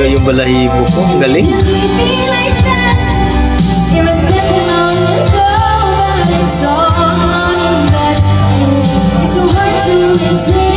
yung balahibo ko. Ang galing. It's so hard to resist.